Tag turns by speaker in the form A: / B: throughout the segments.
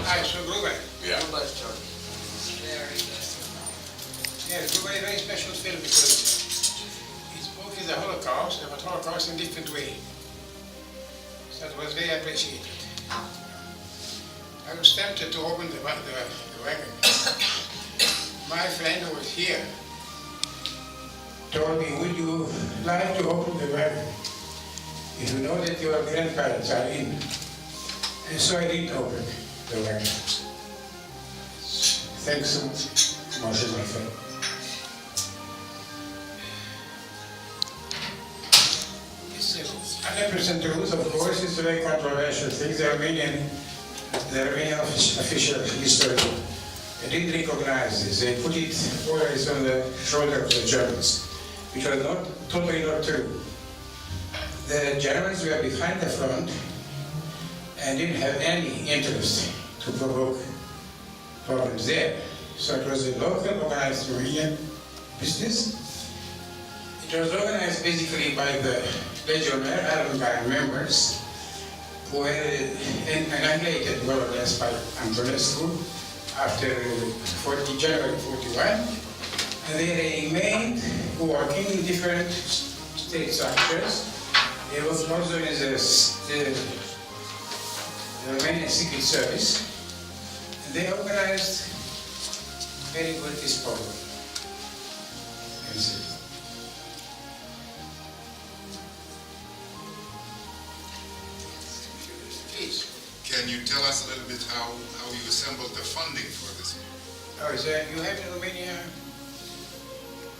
A: so Gruber.
B: Yeah.
C: Gruber's church.
D: Very good.
A: Yeah, Gruber is a very special film because it spoke of the Holocaust, but Holocaust in a different way. So it was very appreciated. I was tempted to open the wagon. My friend who was here told me, would you like to open the wagon if you know that your grandparents are in? And so I didn't open the wagon. Thanks so much, my friend. It's 100% truth, of course. It's a very controversial thing. The Armenian official history, they didn't recognize this. They put it always on the shoulder of the Germans, which was not totally not true. The Germans were behind the front and didn't have any interest to provoke problems there. So it was a local organized Romanian business. It was organized basically by the legionnaire Arab members who were annihilated more or less by Antonescu after January 41. And they remained working in different state structures. They worked also in the Romanian Secret Service. And they organized very good disposal. Please.
B: Can you tell us a little bit how you assembled the funding for this?
A: Oh, so you have in Romania,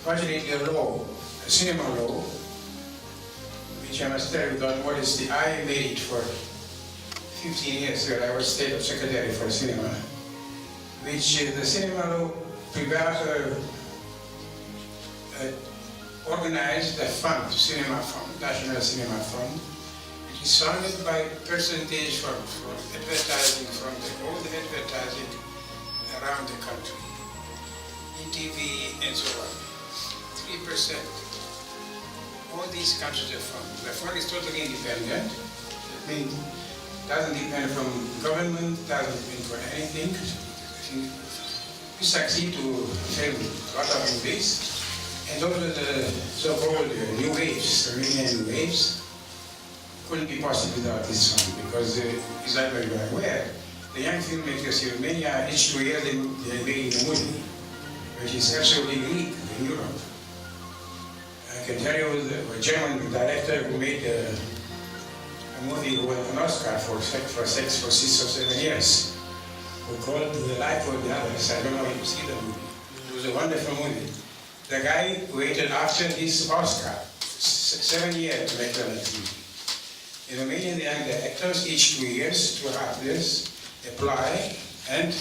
A: fortunately, a law, a cinema law, which I must tell you, God modesty, I made it for 15 years ago. I was state secretary for cinema, which the cinema law organized a fund, cinema fund, national cinema fund, which is funded by percentage from advertising, from all the advertising around the country, in TV and so on. 3%. All these countries are fund. The fund is totally independent. That means it doesn't depend from government, doesn't depend for anything. We succeed to film a lot of movies, and those are the so-called new waves, Romanian new waves, couldn't be possible without this fund, because as I'm very well aware, the young filmmakers in Romania, each 2 years they make a movie, which is absolutely unique in Europe. I can tell you a German director who made a movie who won an Oscar for 6 or 7 years. We called The Life of the Others. I don't know if you see the movie. It was a wonderful movie. The guy waited after his Oscar 7 years to make the next movie. In Romania, the young actors, each 2 years, 2.5 years, apply, and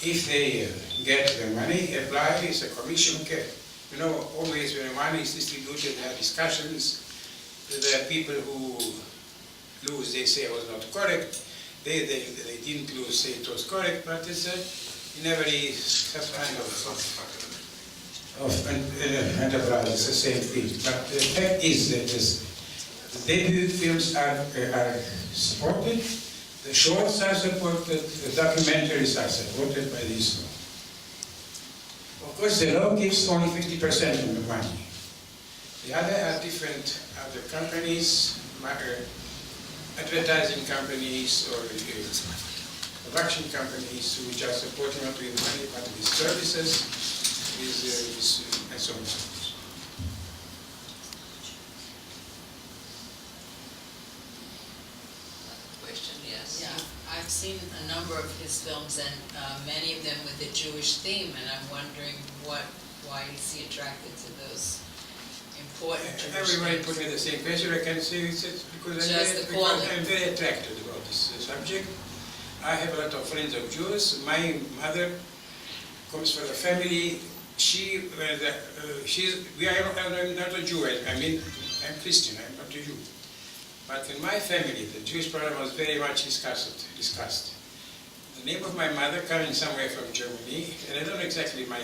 A: if they get the money, apply is a commission cap. You know, always when money is distributed, there are discussions. There are people who lose, they say it was not correct. They didn't lose, say it was correct, but it's never is that kind of enterprise, it's the same thing. But the fact is that the debut films are supported, the shorts are supported, the documentaries are supported by this law. Of course, the law gives only 50% of the money. The other are different other companies, advertising companies or production companies which are supporting not with money but with services, and so on.
D: Question, yes.
E: Yeah, I've seen a number of his films and many of them with a Jewish theme, and I'm wondering why is he attracted to those important Jewish
A: Everybody
E: themes?
A: put me the same question. I can say it's because I'm very attracted about this subject. I have a lot of friends of Jews. My mother comes from a family. I'm not a Jew. I'm Christian. I'm not a Jew. But in my family, the Jewish problem was very much discussed. The name of my mother, coming somewhere from Germany, and I don't know exactly my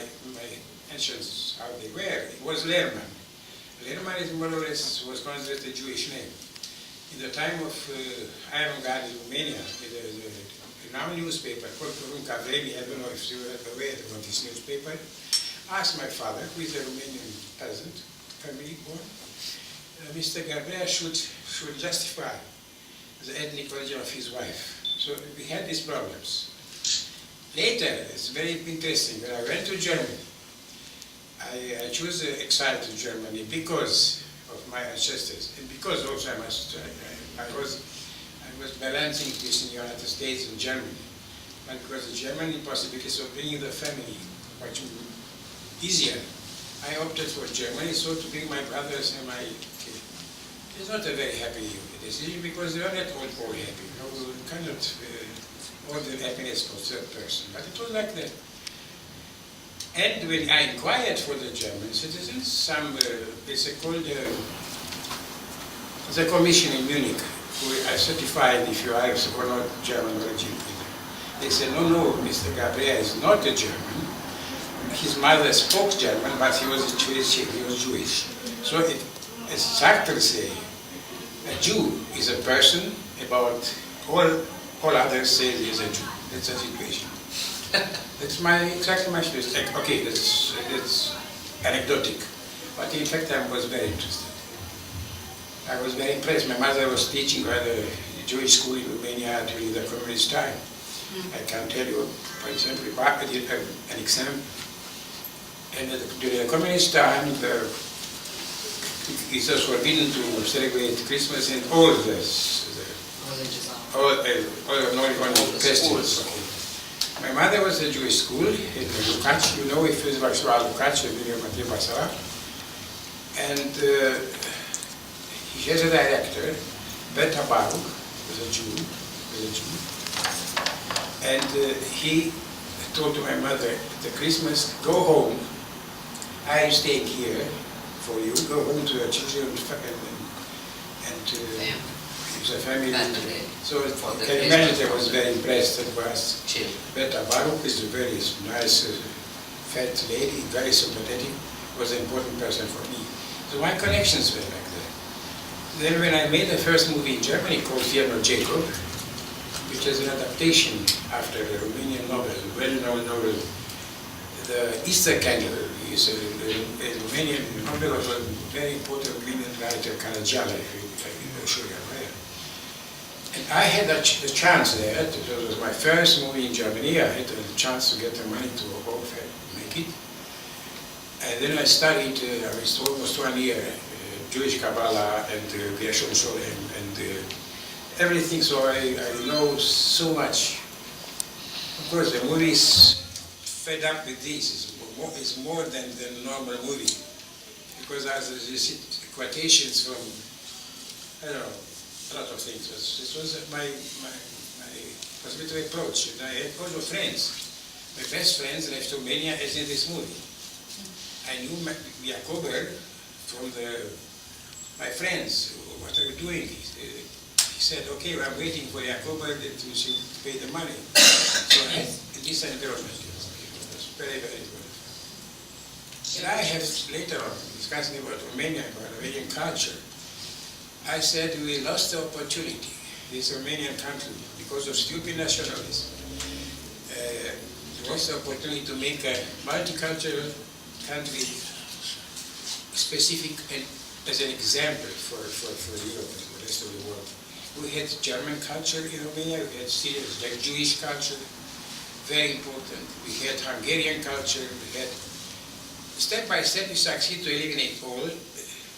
A: ancients how they were. It was Lehrman. Lehrman is more or less was considered a Jewish name. In the time of avant-garde in Romania, the now newspaper called Radu Gabrea. I don't know if you are aware about this newspaper. Asked my father, who is a Romanian peasant, family born, Mr. Gabrea should justify the ethnic origin of his wife. So we had these problems. Later, it's very interesting, when I went to Germany, I chose exile to Germany because of my ancestors, and because also I was balancing this in the United States and Germany, and because the German possibilities of bringing the family much easier, I opted for Germany, so to bring my brothers and my kid. It's not a very happy decision because they are not all happy. You know, we cannot order happiness for third person, but it was like that. And when I inquired for the German citizens, it's called the commission in Munich, who I certified if you are or not German origin. They said, no, Mr. Gabrea is not a German. His mother spoke German, but he was Jewish. So exactly say, a Jew is a person about all others say he is a Jew. That's the situation. That's exactly my mistake. Okay, that's anecdotic, but in fact I was very interested. I was very impressed. My mother was teaching at a Jewish school in Romania during the communist time. I can tell you, for example, I did an exam, and during the communist time, it was forbidden to celebrate Christmas and all only festivals. Okay. My mother was a Jewish school in Lukacs, you know, if it was Lukacs, and he has a director, Beta Baruch, was a Jew, and he told to my mother, at Christmas, go home, I stay here for you, go home to your children and to the family. So you can imagine I was very impressed. That was Beta Baruch is a very nice, fat lady, very sympathetic, was an important person for me. So my connections were like that. Then when I made the first movie in Germany called Fear Not Jacob, which is an adaptation after the Romanian novel, well-known novel, The Easter Candle, is a Romanian novel of a very important Romanian writer, Caragiale, I'm sure you're aware. And I had a chance there, it was my first movie in Germany, I had a chance to get the money to make it. And then I studied, I was almost 1 year, Jewish Kabbalah and Gershon Sholem and everything, so I know so much. Of course, the movie is fed up with this. It's more than the normal movie, because as you see quotations from, I don't know, a lot of things. This was my positive approach. And I had also friends. My best friends left Romania as in this movie. I knew Jacober from my friends. What are you doing? He said, okay, I'm waiting for Jacober that you should pay the money. So this environment was very, very good. And I have later on, discussing about Romania, about Romanian culture, I said we lost the opportunity, this Romanian country, because of stupid nationalism. We lost the opportunity to make a multicultural country specific and as an example for Europe and the rest of the world. We had German culture in Romania, we had serious like Jewish culture, very important. We had Hungarian culture, we had step by step we succeed to eliminate all,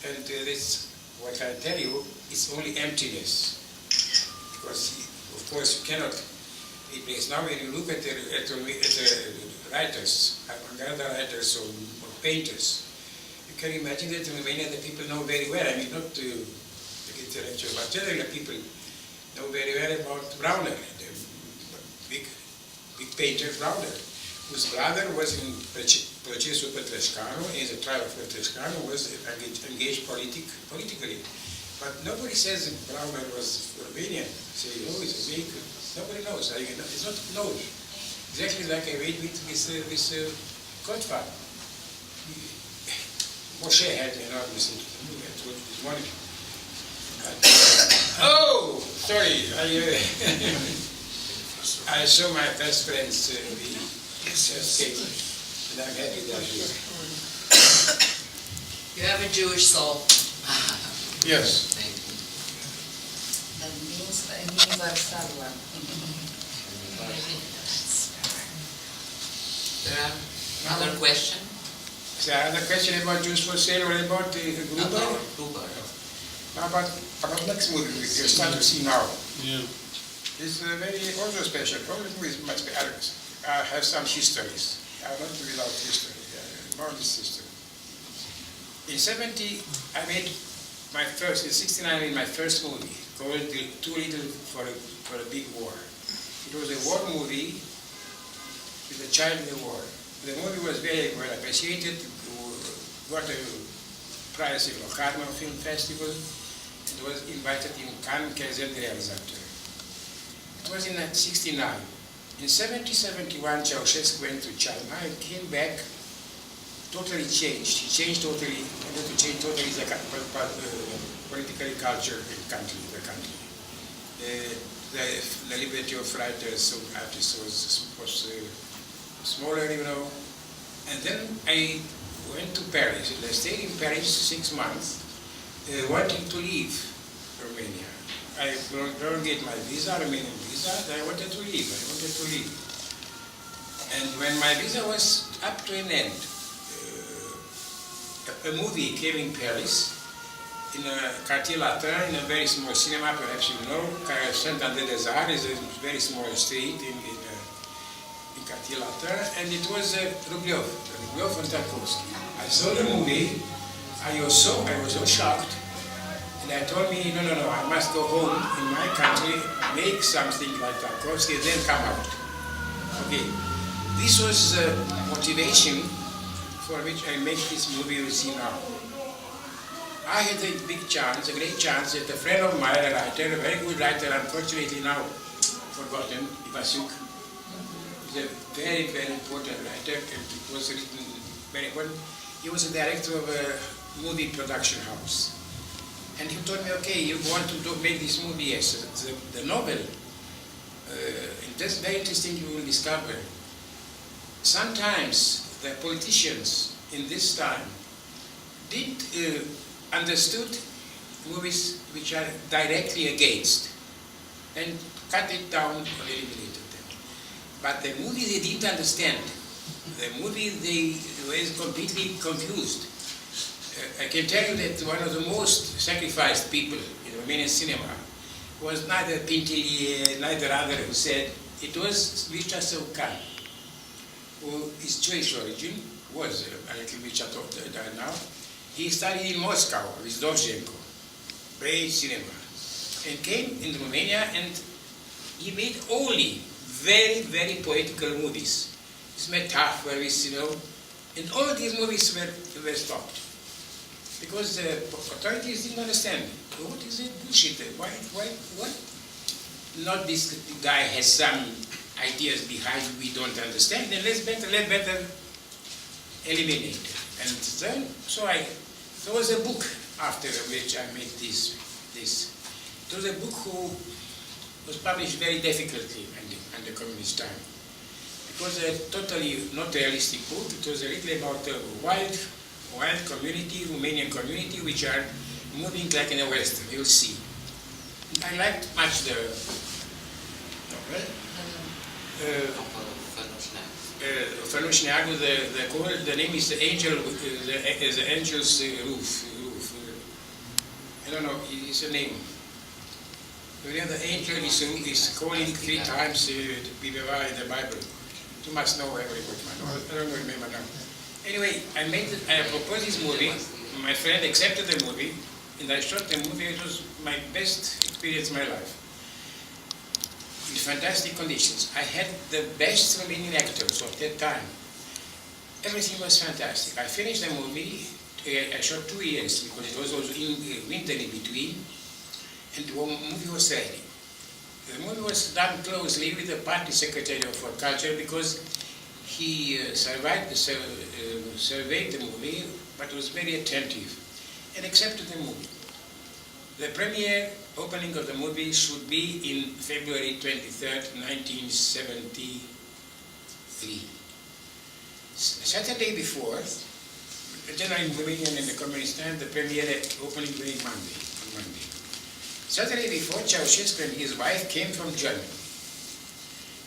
A: and that's what I tell you, it's only emptiness. Because of course you cannot replace. Now when you look at the writers, avant-garde writers or painters, you can imagine that in Romania the people know very well, I mean not the intellectual, but generally people know very well about Brauner, the big painter Brauner, whose brother was in Procesul Petrescanu, in the trial of Petrescanu, was engaged politically. But nobody says that Brauner was Romanian. Say, oh, he's American. Nobody knows. It's not known. Exactly like I read with Godfather. Moshe had an enormous interest in movie. I told you this morning. Oh, sorry. I saw my best friends we just came, and I'm happy they're here.
E: You have a Jewish soul.
A: Yes.
D: Thank you. There are another question?
A: Is there another question about Jews for sale or about the Gruber?
D: Gruber.
A: About next movie we start to see now.
C: Yeah.
A: It's very also special. Probably with much have some histories. I not without history. About this history. In 70, I made my first. In 69, I made my first movie called "Too Little for a Big War." It was a war movie with a child in the war. The movie was very well appreciated. Got a prize in Locarno Film Festival. It was invited in Cannes as a realizator. It was in 69. In 70-71, Ceausescu went to China and came back totally changed. He changed totally, wanted to change totally the political culture in the country. The liberty of writers, of artists was smaller, you know. And then I went to Paris. I stayed in Paris 6 months, wanting to leave Romania. I prolonged my visa, Romanian visa, and I wanted to leave. And when my visa was up to an end, a movie came in Paris, in a Quartier Latin, in a very small cinema, perhaps you know. Saint-André-des-Arts is a very small street in Quartier Latin, and it was Rubliov and Tarkovsky. I saw the movie, I was so shocked, and I told me, no, I must go home in my country, make something like Tarkovsky, and then come out. Okay, this was the motivation for which I make this movie you see now. I had a great chance, that a friend of mine, a writer, a very good writer, unfortunately now forgotten, Ivasuk, is a very, very important writer, and it was written very important. He was a director of a movie production house. And he told me, okay, you want to make this movie? Yes. The novel, and that's very interesting, you will discover. Sometimes the politicians in this time did understood movies which are directly against and cut it down or eliminated them. But the movie they didn't understand. The movie they were completely confused. I can tell you that one of the most sacrificed people in Romanian cinema was neither Pintillier, neither other who said, it was Mircea Săucan, who is Jewish origin, was a little bit now. He studied in Moscow with Dovzhenko, great cinema, and came in Romania, and he made only very, very poetical movies. His metaphor is, and all of these movies were stopped. Because the authorities didn't understand. What is it? Bullshit. Why, what? Not this guy has some ideas behind we don't understand, then let's better eliminate it. And then, there was a book after which I made this. It was a book who was published very difficultly under communist time. It was a totally not realistic book. It was a little about a wild community, Romanian community, which are moving like in the Western, you'll see. And I liked much the novel. Fănușneagul, the name is the angel, the angel's roof. I don't know, it's a name. The angel is calling 3 times Bibeva in the Bible. You must know everybody. I don't remember now. Anyway, I proposed this movie. My friend accepted the movie, and I shot the movie. It was my best experience in my life. In fantastic conditions. I had the best Romanian actors of that time. Everything was fantastic. I finished the movie. I shot 2 years because it was also in winter in between, and the movie was ready. The movie was done closely with the party secretary for culture because he surveyed the movie, but was very attentive and accepted the movie. The premiere opening of the movie should be in February 23rd, 1973. Saturday before, general in Romanian and the communist time, the premiere opening being Monday. Saturday before, Ceausescu and his wife came from Germany.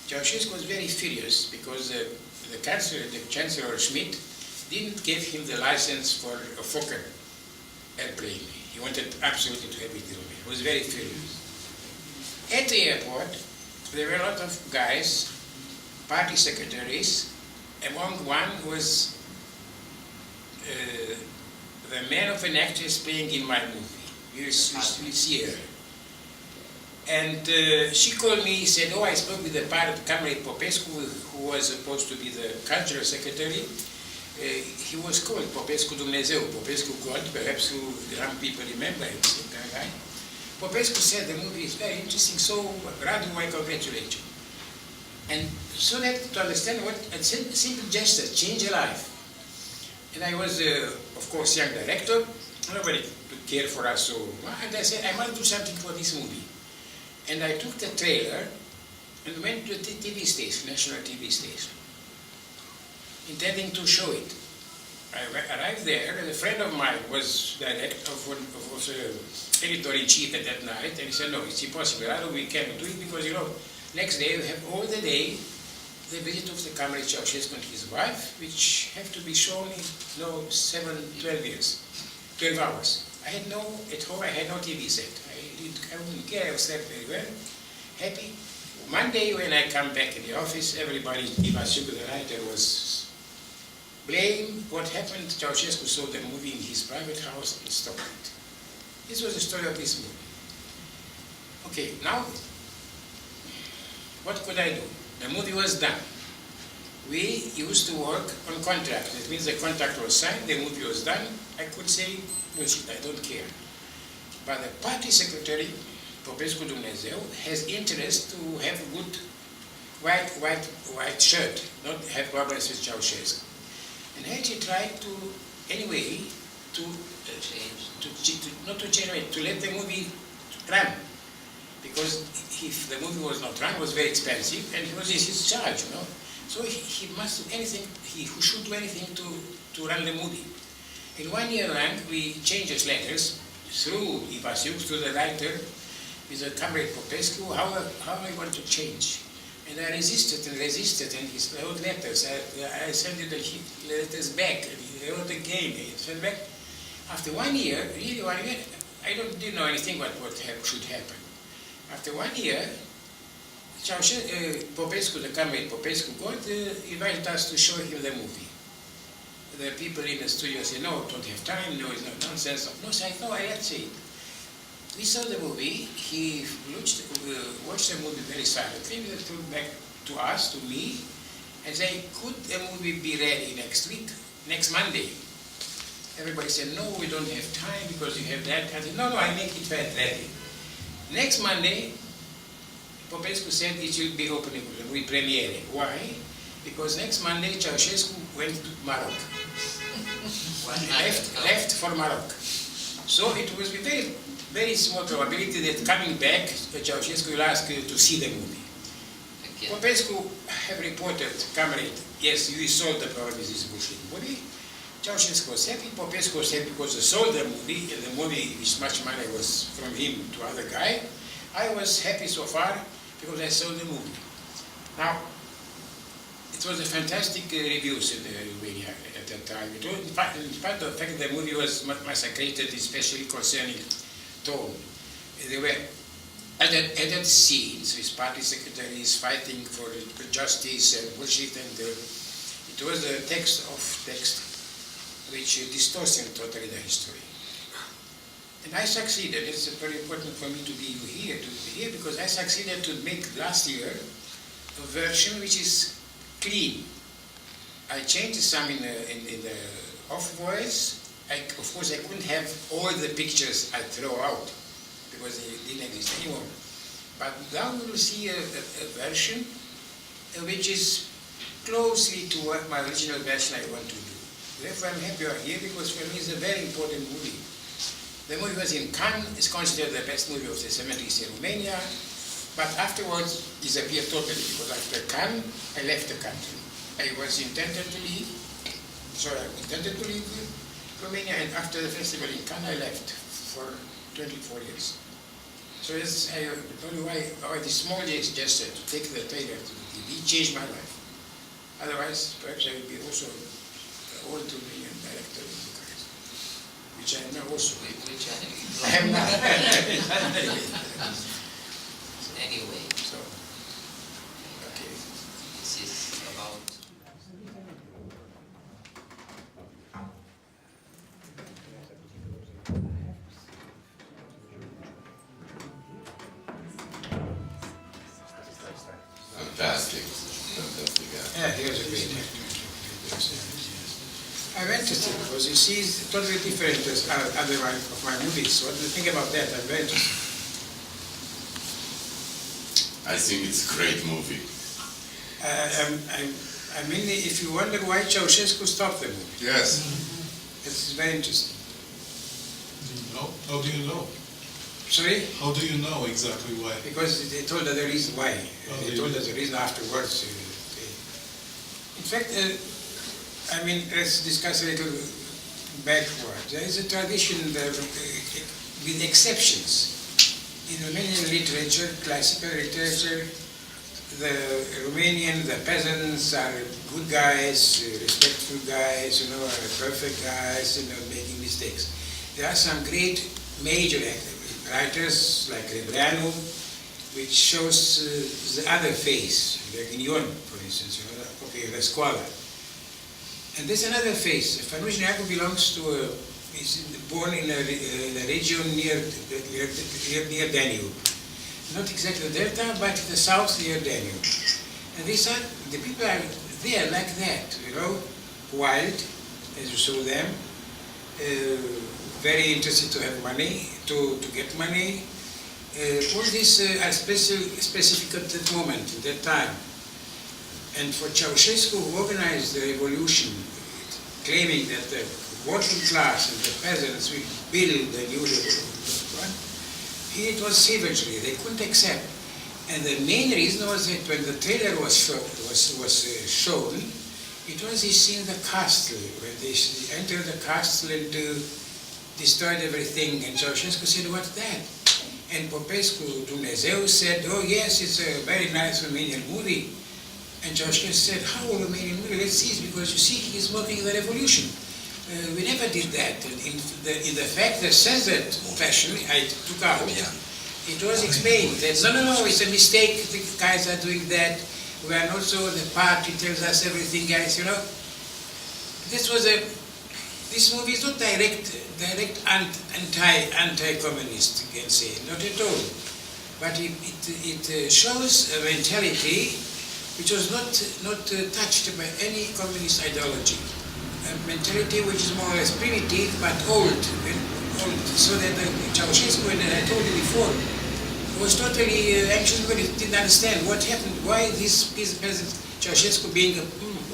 A: Ceausescu was very furious because the Chancellor Schmidt didn't give him the license for a Fokker airplane. He wanted absolutely to have it. He was very furious. At the airport, there were a lot of guys, party secretaries. Among one was the man of an actress playing in my movie. You see her. And she called me, said, oh, I spoke with the Comrade Popescu, who was supposed to be the cultural secretary. He was called Popescu Dumnezeu, Popescu God, perhaps some people remember him, same kind of guy. Popescu said the movie is very interesting, so Radu, I congratulate you. And so that to understand what a simple gesture, change a life. And I was, of course, young director, nobody took care for us, so and I said, I must do something for this movie. And I took the trailer and went to the TV station, national TV station, intending to show it. I arrived there, and a friend of mine was director was editor-in-chief at that night, and he said, no, it's impossible, we cannot do it because, you know, next day we have all the day the visit of the Comrade Ceausescu and his wife, which have to be shown in 12 hours. I had no, at home I had no TV set. I wouldn't care, I slept very well, happy. Monday when I come back in the office, everybody, Ivasiuk, the writer, was blame what happened. Ceausescu saw the movie in his private house and stopped it. This was the story of this movie. Okay, now, what could I do? The movie was done. We used to work on contract. That means the contract was signed, the movie was done. I could say, bullshit, I don't care. But the party secretary, Popescu Dumnezeu, has interest to have a good white shirt, not have problems with Ceausescu. And he tried to, anyway, not to change, to let the movie run. Because if the movie was not run, it was very expensive, and he was in his charge, you know. So he must do anything, he should do anything to run the movie. In 1 year long, we changed his letters through Ivasiuk, through the writer, with the Comrade Popescu, how I want to change. And I resisted, and he wrote letters. I sent the letters back, and he wrote again, he sent back. After 1 year, really 1 year, I didn't know anything what should happen. After 1 year, Popescu, the Comrade Popescu, invited us to show him the movie. The people in the studio said, no, don't have time, no, it's not nonsense. No, so I thought I had to see it. We saw the movie, he watched the movie very silently, he turned back to us, to me, and said, could the movie be ready next week, next Monday? Everybody said, no, we don't have time because you have that. I said, no, I make it ready. Next Monday, Popescu said it will be opening, we premiere. Why? Because next Monday, Ceausescu went to Morocco. left for Morocco. So it was with very, very small probability that coming back, Ceausescu will ask to see the movie. Okay. Popescu have reported, Comrade, yes, you solved the problem with this bullshit movie. Ceausescu was happy, Popescu was happy because he sold the movie, and the movie, which much money was from him to other guy. I was happy so far because I sold the movie. Now, it was a fantastic reviews in Romania at that time. It was, in spite of the fact that the movie was massacred, especially concerning tone. There were added scenes with party secretaries fighting for justice and bullshit, and it was a text which distorted totally the history. And I succeeded. It's very important for me to be here because I succeeded to make last year a version which is clean. I changed some in the off voice. Of course, I couldn't have all the pictures I throw out because they didn't exist anymore. But now we will see a version which is closely to what my original version I want to do. Therefore, I'm happy you are here because for me it's a very important movie. The movie was in Cannes, it's considered the best movie of the 70s in Romania, but afterwards disappeared totally, because after Cannes, I left the country. I was intended to leave, so I intended to leave Romania, and after the festival in Cannes, I left for 24 years. So yes, I told you why this small gesture to take the trailer to the TV changed my life. Otherwise, perhaps I would be also the old Romanian director in Bucharest, which I am now also.
D: Which
A: I am not.
D: Anyway,
A: So, okay.
D: this is about
C: Fantastic. Fantastic.
A: Yeah, he was a great actor. I went to see, because you see, it's totally different as other one of my movies. What do you think about that? I'm very interested.
C: I think it's a great movie.
A: I mean, if you wonder why Ceausescu stopped the movie,
B: Yes.
A: it's very interesting.
F: Do you know? How do you know?
A: Sorry?
F: How do you know exactly why?
A: Because they told us the reason why.
F: Oh,
A: They
F: they
A: told
F: did.
A: us the reason afterwards. In fact, I mean, let's discuss a little backward. There is a tradition with exceptions. In Romanian literature, classical literature, the Romanian, the peasants are good guys, respectful guys, you know, are perfect guys, you know, making mistakes. There are some great major writers like Rebreanu, which shows the other face, like in Ion, for instance, you know, okay, the scholar. And there's another face. Fanuș Neacu belongs to is born in a region near Danube. Not exactly the delta, but the south near Danube. And these are, the people are there like that, you know, wild, as you saw them, very interested to have money, to get money. All these are specific at that moment, at that time. And for Ceausescu, who organized the revolution, claiming that the working class and the peasants will build the new one, it was savagery. They couldn't accept. And the main reason was that when the trailer was shown, it was this scene in the castle, when they entered the castle and destroyed everything. And Ceausescu said, "What's that?" And Popescu, Dumnezeu, said, "Oh yes, it's a very nice Romanian movie." And Ceausescu said, "How Romanian movie? Let's see it, because you see he's mocking the revolution. We never did that." And in the fact, the censored fashion I took out, it was explained that no, it's a mistake, the guys are doing that. We are not so, the party tells us everything, guys, you know. This movie is not direct anti-communist, you can say, not at all. But it shows a mentality which was not touched by any communist ideology. A mentality which is more or less primitive but old. So that Ceausescu, and I told you before, was totally anxious because he didn't understand what happened, why this peasant, Ceausescu being a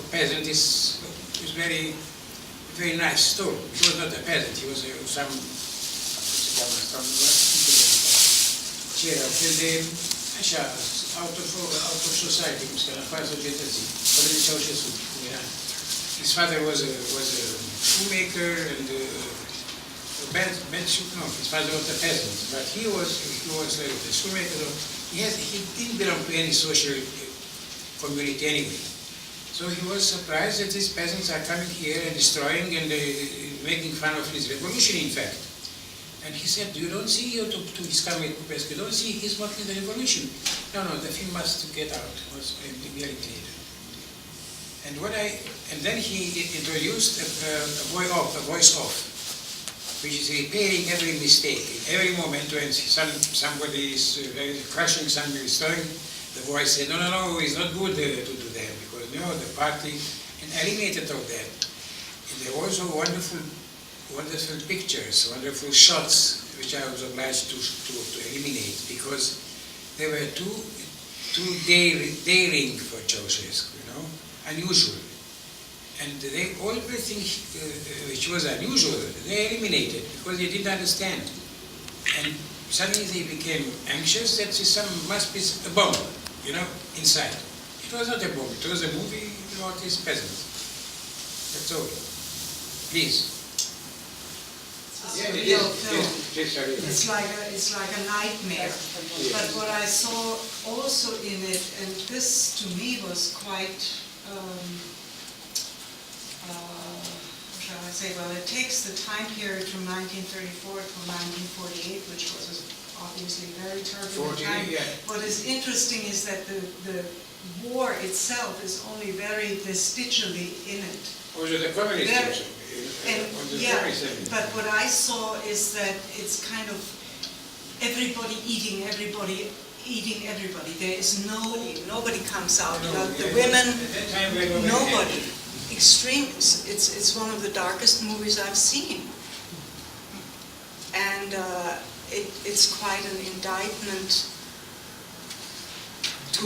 A: peasant is very, very nice too. He was not a peasant, he was some așa, out of society, cum se cheamă, afară societății, fără de Ceausescu, cum era. His father was a shoemaker and his father was a peasant, but he was a shoemaker. He didn't belong to any social community anyway. So he was surprised that these peasants are coming here and destroying and making fun of his revolution, in fact. And he said, "You don't see," to his comrade Popescu, "you don't see he's mocking the revolution." No, the film must get out. It was very clear. And then he introduced a voice off, which is repairing every mistake. Every moment when somebody is crushing something, destroying, the voice said, no, it's not good to do that, because the party, and eliminated all that. And there were also wonderful pictures, wonderful shots, which I was obliged to eliminate, because they were too daring for Ceausescu, unusual. And everything which was unusual, they eliminated because they didn't understand. And suddenly they became anxious that must be a bomb, inside. It was not a bomb, it was a movie about these peasants. That's all. Please.
G: Real film.
A: Yes.
G: It's like a nightmare. But what I saw also in it, and this to me was quite, how shall I say, well, it takes the time period from 1934 to 1948, which was obviously a very turbulent time.
A: Yeah.
G: What is interesting is that the war itself is only very vestigially in it.
A: Also the communist
G: There-
A: also.
G: And
A: On the
G: yeah,
A: 27th.
G: but what I saw is that it's kind of everybody eating everybody. There is nobody comes out. The women,
A: At that time, we were
G: nobody. Extreme. It's one of the darkest movies I've seen, and it's quite an indictment to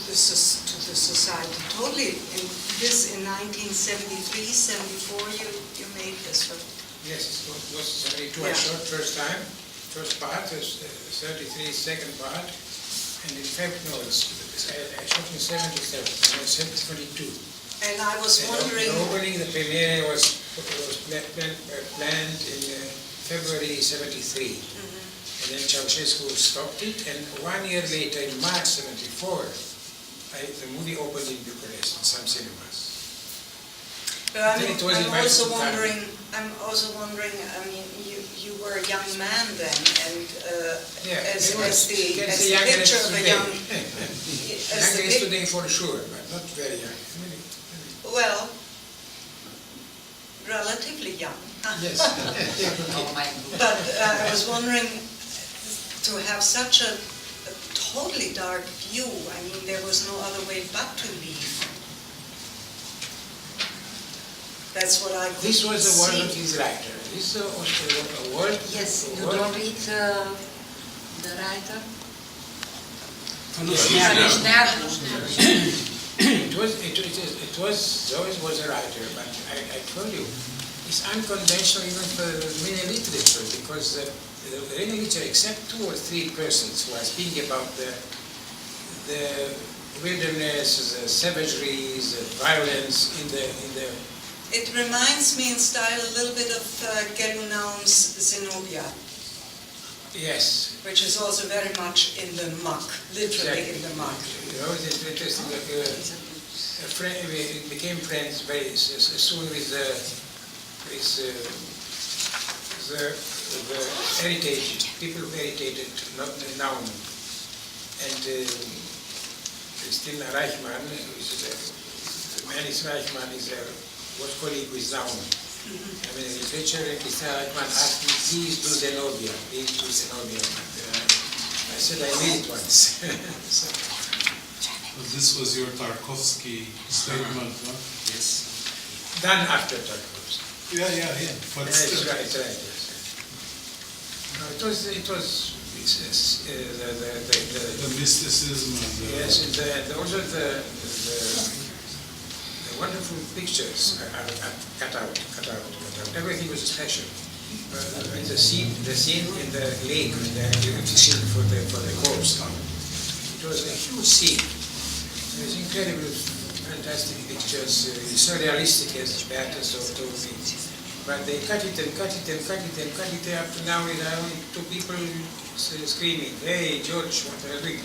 G: the society. Totally. In 1973, 74, you made this one.
A: Yes, it was 72 I
G: Yeah.
A: shot first time. First part is 33, second part. And in fact, no, I shot in 77, and I 72.
G: And I was wondering,
A: The opening, the premiere was planned in February 73. And then Ceausescu stopped it, and 1 year later, in March 74, the movie opened in Bucharest, in some cinemas.
G: but I'm
A: It was in my
G: also
A: time.
G: wondering, I mean, you were a young man then, and
A: Yeah,
G: as
A: it was-
G: the
A: you can
G: as
A: say
G: the
A: younger
G: picture
A: as
G: of a
A: today.
G: young, as
A: Younger
G: the
A: as
G: pic-
A: today for sure, but not very young.
G: well, relatively young.
A: Yes.
D: Oh my
G: But I was wondering, to have such a totally dark view, I mean, there was no other way but to leave. That's what I could
A: This was the word of
G: see.
A: his writer. This was a word.
E: Yes,
A: a
E: you
A: word-
E: don't read the writer?
A: It was a writer, but I told you, it's unconventional even for many literature, because the literature, except 2 or 3 persons who are speaking about the wilderness, the savageries, the violence in the
G: It reminds me in style a little bit of Gelunaum's Zenobia,
A: yes.
G: which is also very much in the muck, literally in the muck.
A: You know, it's interesting that we became friends very soon with the heritage, people who heritated Naum. And Christina Reichmann, the man is Reichmann, was colleague with Naum. I mean, in literature, Christina Reichmann asked me, please do Zenobia, please do Zenobia. I said, I made it once. So,
F: But this was your Tarkovsky statement, huh?
D: Yes.
A: done after Tarkovsky.
F: Yeah. But
A: Yes,
F: still.
A: right, yes. No, it was
F: The mysticism and the...
A: yes, and also the wonderful pictures are cut out. Everything was special. The scene in the lake, the scene for the corpse. It was a huge scene. It was incredible, fantastic pictures, so realistic as Bertus told me. But they cut it and cut it and cut it and cut it up to now there are only 2 people screaming, hey George, what are you doing?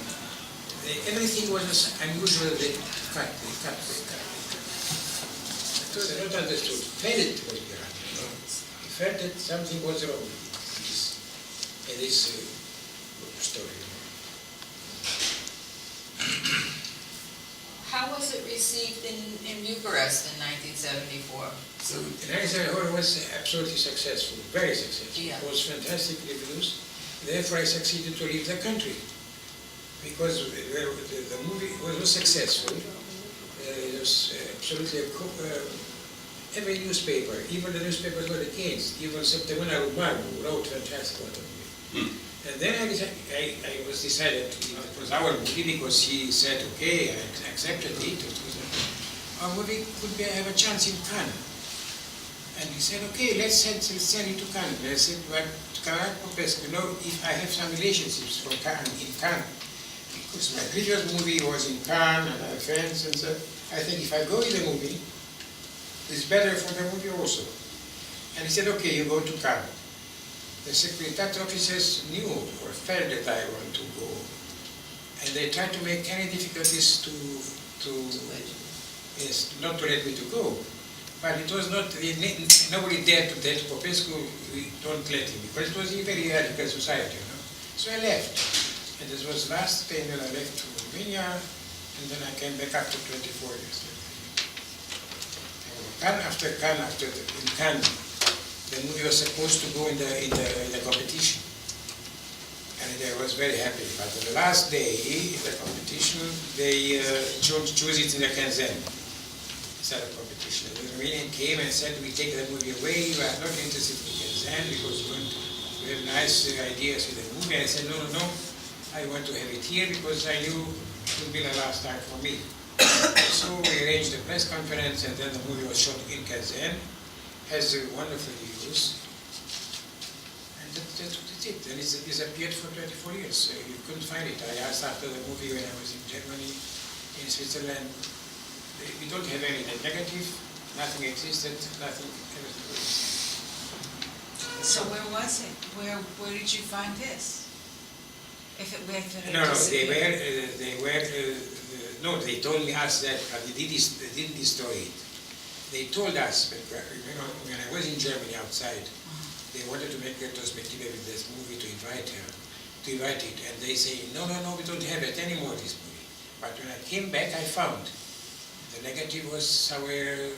A: Everything was unusual, they cut. It was not understood. Felt it was behind. He felt that something was wrong in this story.
E: How was it received in Bucharest in 1974?
A: So it was absolutely successful, very successful.
E: Yeah.
A: It was fantastic reviews. Therefore, I succeeded to leave the country because the movie was successful. It was absolutely every newspaper, even the newspapers were against. Even Săptămâna Romană wrote fantastic about it. And then I was decided to leave. It was our movie because he said, okay, I accepted it. our movie could have a chance in Cannes. And he said, okay, let's send it to Cannes. I said, but Popescu, if I have some relationships from Cannes, in Cannes, because my previous movie was in Cannes and I have friends and so, I think if I go in the movie, it's better for the movie also. And he said, okay, you go to Cannes. The Secretariat officers knew or felt that I want to go. And they tried to make any difficulties not to let me to go. But it was not, nobody dared to tell Popescu, we don't let him, because it was a very radical society, So I left. And this was last time when I left to Romania, and then I came back after 24 years. In Cannes, the movie was supposed to go in the competition. And I was very happy. But on the last day in the competition, they chose it in the quinzaine instead of competition. And the Romanian came and said, we take the movie away, we are not interested in the quinzaine because we have nice ideas with the movie. And I said, no, I want to have it here because I knew it would be the last time for me. So we arranged a press conference, and then the movie was shot in Kazan, has wonderful reviews, and that's it. And it's disappeared for 24 years. So you couldn't find it. I asked after the movie when I was in Germany, in Switzerland, we don't have any negative, nothing existed, nothing, everything was.
G: So where was it? Where did you find this? If it were they told me us that they didn't destroy it. They told us, but when I was in Germany outside, they wanted to make a retrospective with this movie to invite it, and they say, no, we don't have it anymore, this movie. But when I came back, I found the negative was somewhere,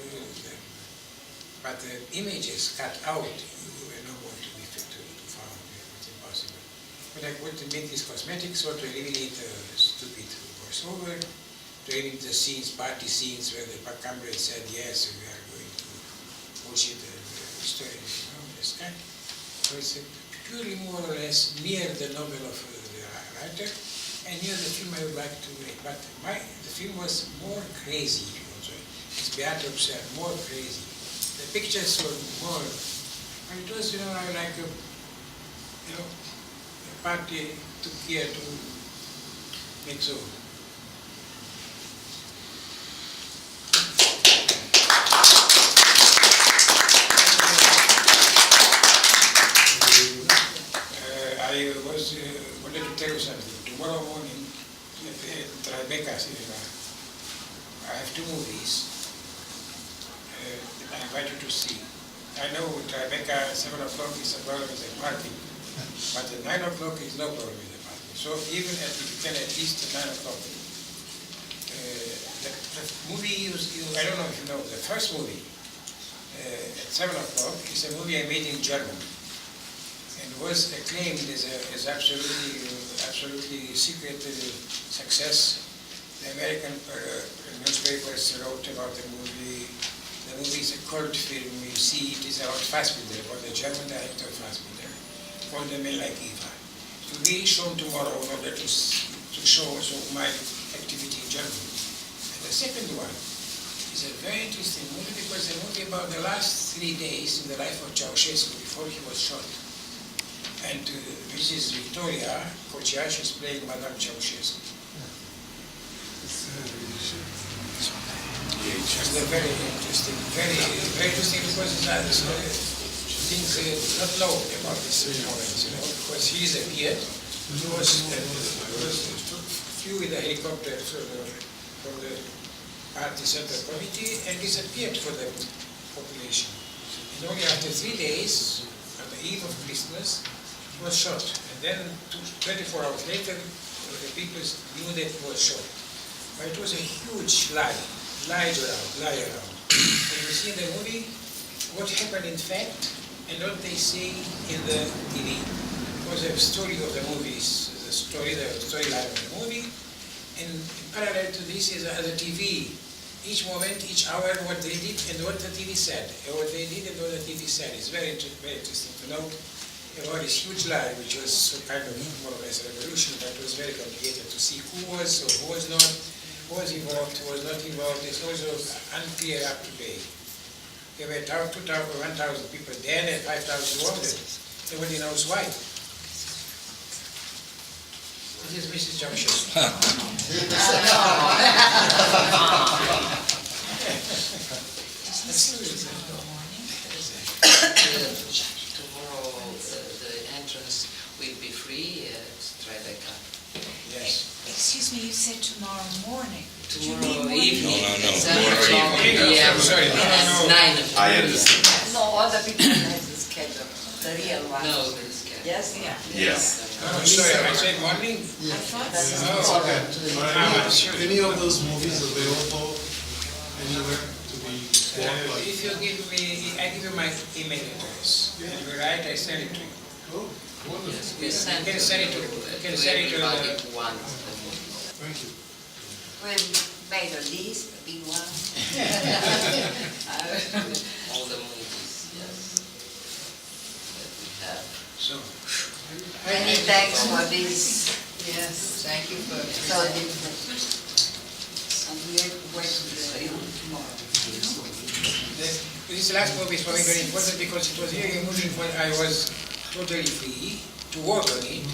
G: but the images cut out, were not going to be fit to found. It's impossible. But I wanted to make this cosmetics or to eliminate the stupid voiceover, to eliminate the scenes, party scenes where the Cambrian said, yes, we are going to bullshit the story, this kind. So it's purely more or less near the novel of the writer, and near the film I would like to make. But the film was more crazy, also. It's Beato said, more crazy. The pictures were more, and it was, like a party took care to make so. I wanted to tell you something. Tomorrow morning, TRIBECA CINEMAS. I have two movies that I invite you to see. I know TRIBECA 7 o'clock is a problem with the parking, but at 9 o'clock is no problem with the parking. So even if you can at least at 9 o'clock. The movie, I don't know if you know, the first movie at 7 o'clock is a movie I made in German. And was acclaimed as absolutely secret success. The American newspapers wrote about the movie. The movie is a cult film. You see, it is about Fassbinder, about the German director Fassbinder, for the men like Eva. It will be shown tomorrow in order to show also my activity in Germany. And the second one is a very interesting movie because it's a movie about the last 3 days in the life of Ceausescu before he was shot. And Mrs. Victoria Kociaș is playing Madame Ceausescu. It's very interesting, very interesting because it's things not known about this moment, because he disappeared. He was flew in the helicopter from the party center committee and disappeared for the population. And only after 3 days, on the eve of Christmas, he was shot. And then 24 hours later, the people knew that he was shot. But it was a huge lie around. And you see in the movie what happened in fact and what they say in the TV. It was a story of the movies, the storyline of the movie. And in parallel to this is the TV. Each moment, each hour, what they did and what the TV said. And what they did and what the TV said. It's very interesting to know about this huge lie, which was kind of more or less a revolution, but it was very complicated to see who was or who was not, was involved, was not involved, it's also unclear up to date. There were 1,000 people dead and 5,000 wounded. Nobody knows why. This is Mrs. Junction.
D: Tomorrow the entrance will be free at TRIBECA.
G: Yes.
H: Excuse me, you said tomorrow morning. Did you
D: Tomorrow
H: mean
D: evening.
H: morning?
C: No,
D: Tomorrow
C: evening.
D: evening.
G: I'm sorry.
D: At 9 o'clock.
C: I understand.
I: No, other people have the schedule, the real one.
D: No, it's
I: Yes? Yeah.
C: Yes.
G: Oh, sorry, I said morning?
H: I thought
I: That's
H: so.
G: Oh, okay.
F: Any of those movies available anywhere to be bought?
G: If you give me, I give you my email address. And you write, I send it to you.
F: Oh, wonderful.
D: Yes, we send
G: You can send it to- you can send it to
D: everybody
G: the-
D: who wants the movies.
F: Thank you.
I: We made a list, a big one.
D: All the movies, yes, that we have.
G: So,
I: Many thanks for this.
E: Yes, thank you for.
I: So, and we have to wait to the film tomorrow.
G: this last movie is for me very important because it was really moving when I was totally free to work on it.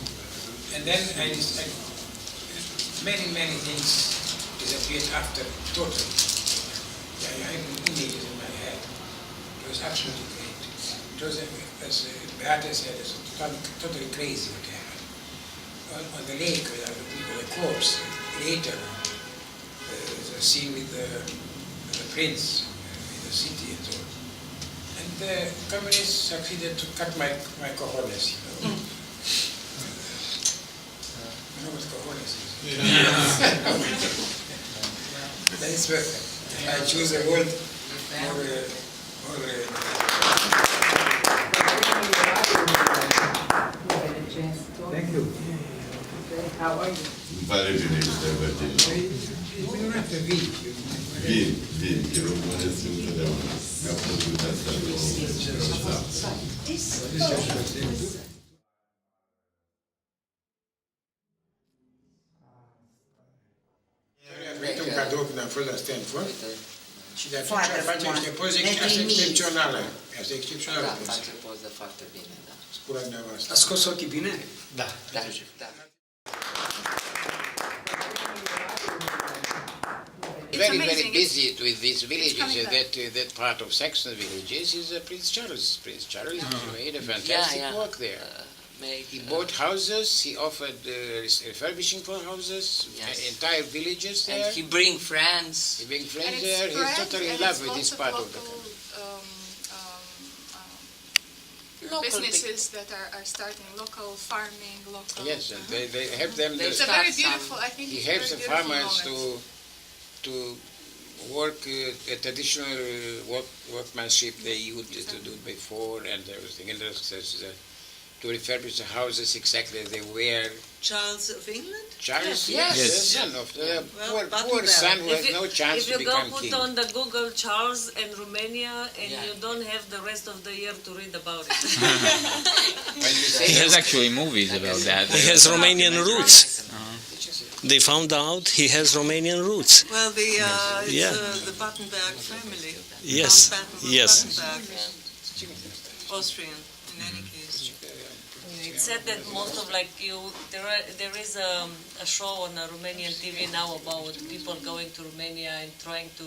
G: And then many things disappeared after totally. I have images in my head. It was absolutely great. It was, as Beata said, it's totally crazy what happened. On the lake, with the corpse, later, the scene with the prince in the city and so on. And the communists succeeded to cut my cojones, you know. You know what cojones is? That is perfect. I choose a word
J: Thank you.
I: How are you?
C: Very bine, Vin, te urmăresc întotdeauna. Mi-a plăcut asta de
G: Avem un cadou când am fost la Stanford și de atunci
I: Foarte
G: face niște
I: frumos.
G: poze
I: Ne
G: asta
I: trimiți.
G: excepțională. Asta e excepțională.
D: Da, face poză foarte bine, da.
G: Spura dumneavoastră.
J: A scos ochii bine?
G: Da.
D: Da, da.
K: Very busy with these villages. That part of Saxon villages is Prince Charles. Prince Charles made a fantastic work there. He bought houses. He offered refurbishing for houses, entire villages there.
D: And he bring friends.
K: He brings friends there. He's totally in love with this part of the country.
L: Businesses that are starting local farming, local.
K: Yes, and they help them.
L: It's a very beautiful. I think
K: He
L: it's
K: helps
L: a
K: the
L: very beautiful
K: farmers
L: moment.
K: to work a traditional workmanship they used to do before and everything. And to refurbish the houses exactly as they were.
H: Charles of England?
K: Charles,
D: Yes.
K: the son of the poor son who has no chance
H: If
K: to
H: you go
K: become
H: put
K: king.
H: on the Google Charles and Romania and
D: Yeah.
H: you don't have the rest of the year to read about it.
K: When you say
M: He has actually movies about that.
J: He has Romanian roots. They found out he has Romanian roots.
H: Well,
J: Yeah.
H: the Battenberg family.
J: Yes, yes.
H: Battenberg, Austrian, in any case. It's said that most of there is a show on Romanian TV now about people going to Romania and trying to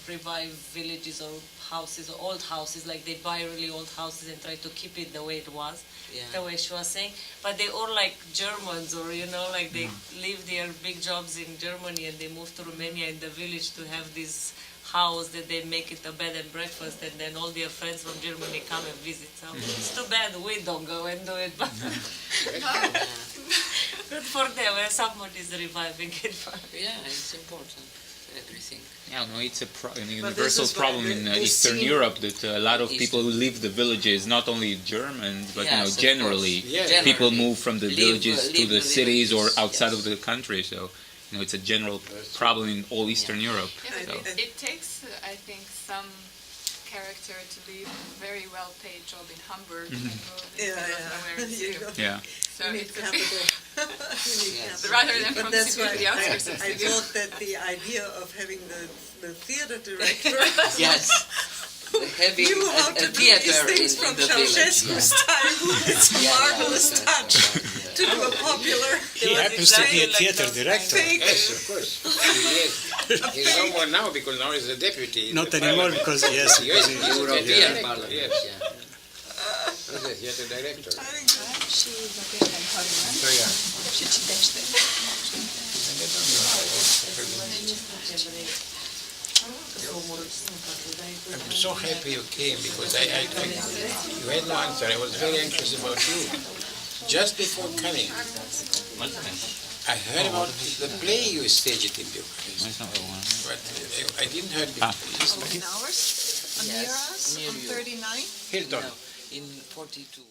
H: revive villages or houses, or old houses, like they buy really old houses and try to keep it the way it was, the way she was saying. But they all like Germans, or like they leave their big jobs in Germany and they move to Romania in the village to have this house that they make it a bed and breakfast, and then all their friends from Germany come and visit. So it's too bad we don't go and do it, but good for them when somebody is reviving it.
D: Yeah, it's important. Everything.
M: Yeah, no, it's a
H: this
M: universal
H: is why
M: problem in
H: the
M: Eastern
H: scene-
M: Europe that a lot of people who leave the villages, not only Germans, but
D: Yes, of
M: generally,
D: course.
M: people
D: Generally.
M: move from the
D: Leave-
M: villages to
D: leave
M: the
D: the
M: cities or
D: villages,
M: outside
D: yes.
M: of the country. So, it's a general problem in all Eastern Europe.
L: Yeah,
M: So.
L: it takes, I think, some character to leave a very well-paid job in Hamburg
H: Mm-hmm.
L: and go to the middle of nowhere in Syria.
M: Yeah.
L: So
N: You need
L: it's a
N: capital.
L: So rather than from
N: But that's
L: Sydney to
N: why
L: the outskirts of
N: I
L: Sydney.
N: thought that the idea of having the theater director
D: Yes. Having
N: knew how
D: a
N: to do these
D: theater
N: things
D: in
N: from
D: the village.
N: Ceausescu's time. It's a marvelous touch to do a popular.
G: He happens to be a theater director.
K: Yes, of course. He's no more now because now he's a deputy.
G: Not anymore because, yes,
K: Yes,
G: because
K: he's a
D: European
K: director,
D: Parliament,
K: yes.
D: yeah.
K: He's a theater director.
L: Și vorbim în Parliament.
K: So, yeah.
L: Și citește.
K: I'm so happy you came because you had no answer. I was very anxious about you. Just before coming, I heard about the play you staged in Bucharest. But I didn't hear the
N: In ours? On near us? On 39?
K: Hilton.
D: In 42.